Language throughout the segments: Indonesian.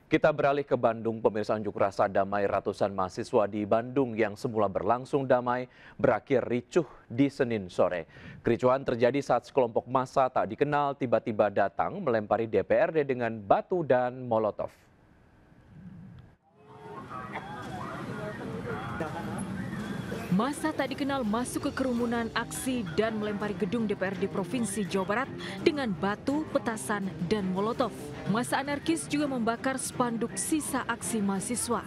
Kita beralih ke Bandung, pemirsa. Unjuk rasa damai ratusan mahasiswa di Bandung yang semula berlangsung damai berakhir ricuh di Senin sore. Kericuhan terjadi saat sekelompok massa tak dikenal tiba-tiba datang melempari DPRD dengan batu dan molotov. Massa tak dikenal masuk ke kerumunan aksi dan melempari gedung DPRD Provinsi Jawa Barat dengan batu, petasan, dan molotov. Massa anarkis juga membakar spanduk sisa aksi mahasiswa.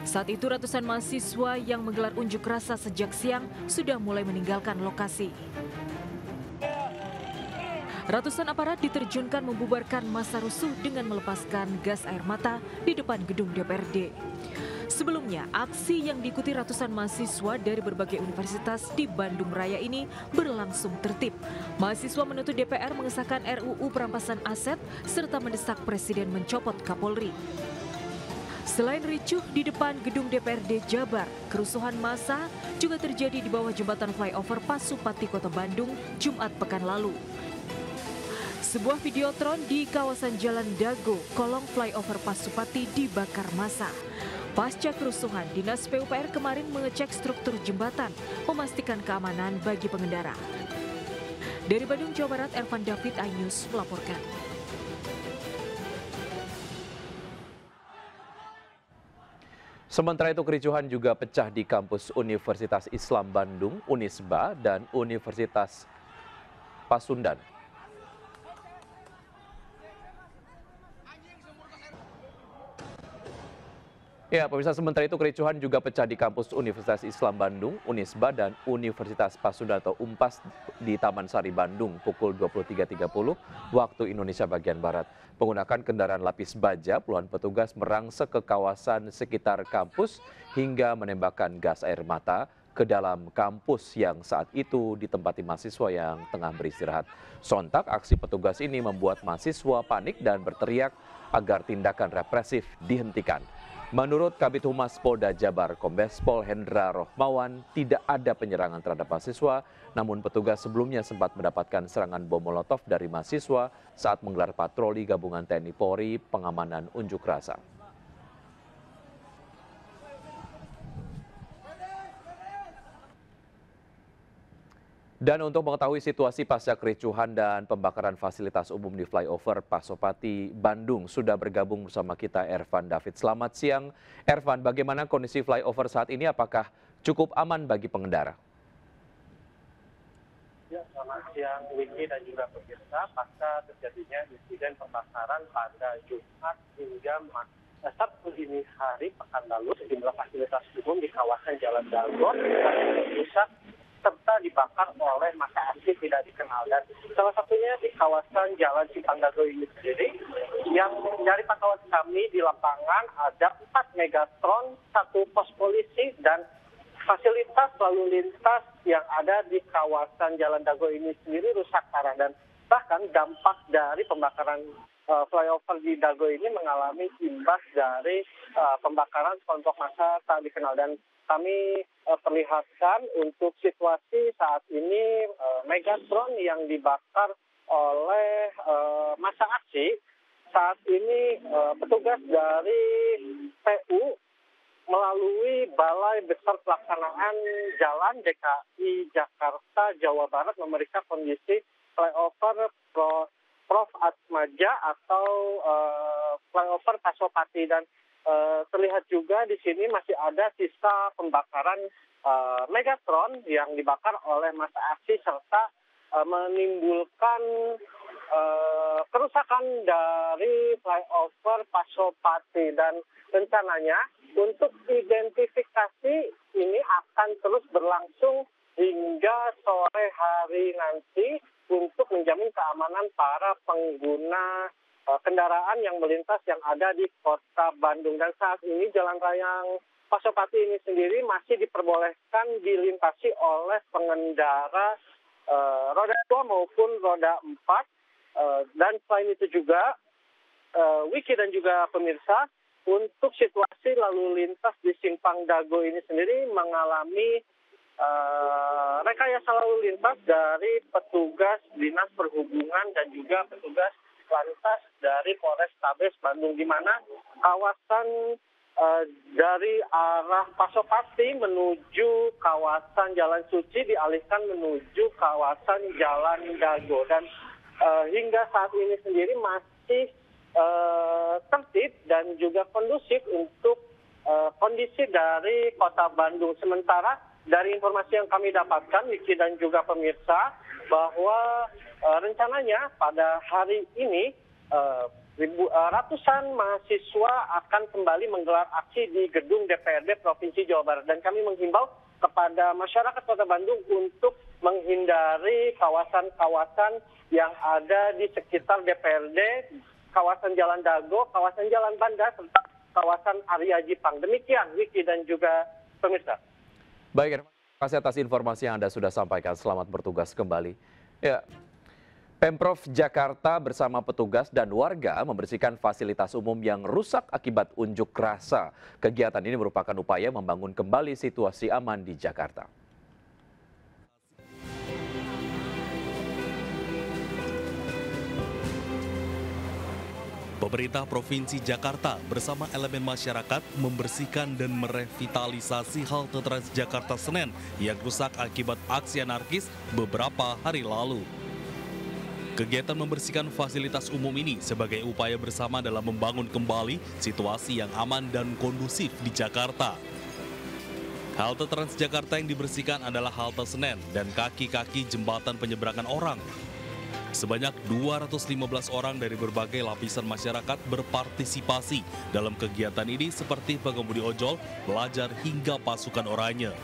Saat itu ratusan mahasiswa yang menggelar unjuk rasa sejak siang sudah mulai meninggalkan lokasi. Ratusan aparat diterjunkan membubarkan massa rusuh dengan melepaskan gas air mata di depan gedung DPRD. Sebelumnya, aksi yang diikuti ratusan mahasiswa dari berbagai universitas di Bandung Raya ini berlangsung tertib. Mahasiswa menuntut DPR mengesahkan RUU perampasan aset serta mendesak Presiden mencopot Kapolri. Selain ricuh di depan gedung DPRD Jabar, kerusuhan massa juga terjadi di bawah jembatan flyover Pasupati Kota Bandung Jumat pekan lalu. Sebuah videotron di kawasan Jalan Dago, kolong flyover Pasupati dibakar massa. Pasca kerusuhan, Dinas PUPR kemarin mengecek struktur jembatan, memastikan keamanan bagi pengendara. Dari Bandung, Jawa Barat, Ervan David, iNews melaporkan. Sementara itu kericuhan juga pecah di kampus Universitas Islam Bandung, Unisba, dan Universitas Pasundan. Ya, pemirsa, sementara itu kericuhan juga pecah di kampus Universitas Islam Bandung, Unisba, dan Universitas Pasundan atau UMPAS di Taman Sari, Bandung pukul 23.30 waktu Indonesia bagian Barat. Menggunakan kendaraan lapis baja, puluhan petugas merangsek ke kawasan sekitar kampus hingga menembakkan gas air mata ke dalam kampus yang saat itu ditempati mahasiswa yang tengah beristirahat. Sontak aksi petugas ini membuat mahasiswa panik dan berteriak agar tindakan represif dihentikan. Menurut Kabid Humas Polda Jabar, Kombes Pol Hendra Rohmawan, tidak ada penyerangan terhadap mahasiswa, namun petugas sebelumnya sempat mendapatkan serangan bom molotov dari mahasiswa saat menggelar patroli gabungan TNI Polri pengamanan unjuk rasa. Dan untuk mengetahui situasi pasca kericuhan dan pembakaran fasilitas umum di flyover Pasopati, Bandung, sudah bergabung bersama kita Ervan David. Selamat siang, Ervan. Bagaimana kondisi flyover saat ini? Apakah cukup aman bagi pengendara? Ya, selamat siang Wiki dan juga pemirsa. Pasca terjadinya insiden pembakaran pada Jumat hingga Sabtu dini hari pekan lalu, sejumlah fasilitas umum di kawasan Jalan Dago rusak serta dibakar oleh massa aksi tidak dikenal, dan salah satunya di kawasan Jalan Simpang Dago ini sendiri, yang dari pantauan kami di lapangan ada 4 megatron, 1 pos polisi, dan fasilitas lalu lintas yang ada di kawasan Jalan Dago ini sendiri rusak parah, dan bahkan dampak dari pembakaran flyover di Dago ini mengalami imbas dari pembakaran kelompok massa tak dikenal. Dan kami perlihatkan untuk situasi saat ini megatron yang dibakar oleh massa aksi. Saat ini petugas dari PU melalui Balai Besar Pelaksanaan Jalan DKI Jakarta Jawa Barat memeriksa kondisi flyover Prof. Atmaja atau flyover Pasopati, dan terlihat juga di sini masih ada sisa pembakaran megatron yang dibakar oleh massa aksi serta menimbulkan kerusakan dari flyover Pasopati. Dan rencananya untuk identifikasi ini akan terus berlangsung hingga sore hari nanti untuk menjamin keamanan para pengguna kendaraan yang melintas yang ada di kota Bandung. Dan saat ini jalan raya Pasopati ini sendiri masih diperbolehkan dilintasi oleh pengendara roda 2 maupun roda 4. Dan selain itu juga Wiki dan juga pemirsa, untuk situasi lalu lintas di Simpang Dago ini sendiri mengalami rekayasa lalu lintas dari petugas Dinas Perhubungan dan juga petugas Lantas dari Polrestabes Bandung, di mana kawasan dari arah Pasopati menuju kawasan Jalan Suci dialihkan menuju kawasan Jalan Dago, dan hingga saat ini sendiri masih tertib dan juga kondusif untuk kondisi dari Kota Bandung. Sementara dari informasi yang kami dapatkan, Wiki dan juga pemirsa, bahwa rencananya pada hari ini ratusan mahasiswa akan kembali menggelar aksi di gedung DPRD Provinsi Jawa Barat, dan kami menghimbau kepada masyarakat Kota Bandung untuk menghindari kawasan-kawasan yang ada di sekitar DPRD, kawasan Jalan Dago, kawasan Jalan Banda, serta kawasan Arya Jipang. Demikian Wiki dan juga pemirsa. Baik, terima kasih atas informasi yang Anda sudah sampaikan. Selamat bertugas kembali. Ya, Pemprov Jakarta bersama petugas dan warga membersihkan fasilitas umum yang rusak akibat unjuk rasa. Kegiatan ini merupakan upaya membangun kembali situasi aman di Jakarta. Pemerintah Provinsi Jakarta bersama elemen masyarakat membersihkan dan merevitalisasi halte Transjakarta Senen yang rusak akibat aksi anarkis beberapa hari lalu. Kegiatan membersihkan fasilitas umum ini sebagai upaya bersama dalam membangun kembali situasi yang aman dan kondusif di Jakarta. Halte Transjakarta yang dibersihkan adalah halte Senen dan kaki-kaki jembatan penyeberangan orang. Sebanyak 215 orang dari berbagai lapisan masyarakat berpartisipasi dalam kegiatan ini seperti pengemudi ojol, pelajar hingga pasukan oranye.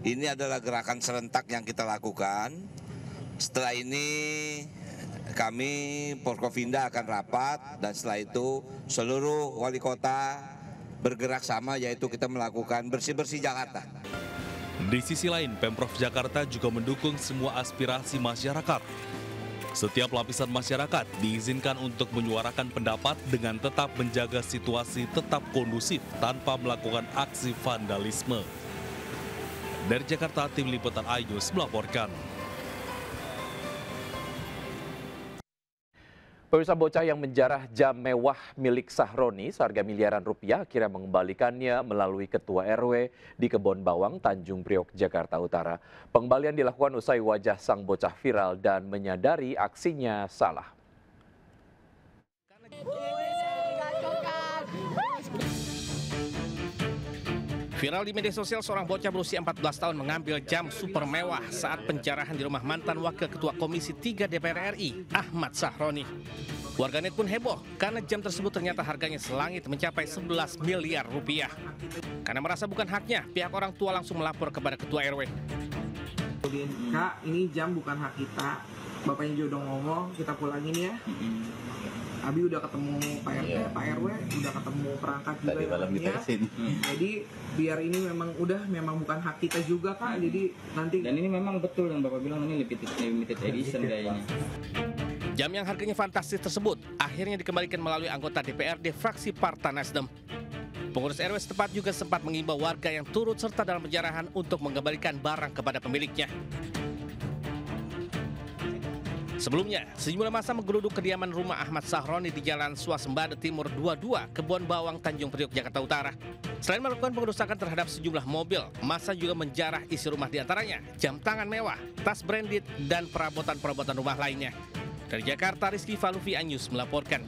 Ini adalah gerakan serentak yang kita lakukan. Setelah ini kami Porkovinda akan rapat dan setelah itu seluruh wali kota bergerak sama, yaitu kita melakukan bersih-bersih Jakarta. Di sisi lain, Pemprov Jakarta juga mendukung semua aspirasi masyarakat. Setiap lapisan masyarakat diizinkan untuk menyuarakan pendapat dengan tetap menjaga situasi tetap kondusif tanpa melakukan aksi vandalisme. Dari Jakarta, tim liputan iNews melaporkan. Pemirsa, bocah yang menjarah jam mewah milik Sahroni seharga miliaran rupiah akhirnya mengembalikannya melalui Ketua RW di Kebon Bawang, Tanjung Priok, Jakarta Utara. Pengembalian dilakukan usai wajah sang bocah viral dan menyadari aksinya salah. Viral di media sosial, seorang bocah berusia 14 tahun mengambil jam super mewah saat penjarahan di rumah mantan Wakil Ketua Komisi 3 DPR RI, Ahmad Sahroni. Warganet pun heboh karena jam tersebut ternyata harganya selangit mencapai 11 miliar rupiah. Karena merasa bukan haknya, pihak orang tua langsung melapor kepada Ketua RW. Kak, ini jam bukan hak kita. Bapaknya juga udah ngomong, kita pulangin ya. Abi udah ketemu Pak RT, Pak RW, udah ketemu perangkat juga ya. Jadi biar ini memang bukan hak kita juga Kak. Jadi nanti. Dan ini memang betul yang Bapak bilang, ini limited edition kayaknya. Jam yang harganya fantastis tersebut akhirnya dikembalikan melalui anggota DPRD fraksi Partai Nasdem. Pengurus RW setempat juga sempat mengimbau warga yang turut serta dalam penjarahan untuk mengembalikan barang kepada pemiliknya. Sebelumnya, sejumlah massa menggeruduk kediaman rumah Ahmad Sahroni di Jalan Swasembada Timur 22, Kebon Bawang, Tanjung Priok, Jakarta Utara. Selain melakukan pengerusakan terhadap sejumlah mobil, massa juga menjarah isi rumah diantaranya jam tangan mewah, tas branded, dan perabotan-perabotan rumah lainnya. Dari Jakarta, Rizky Falufi, iNews melaporkan.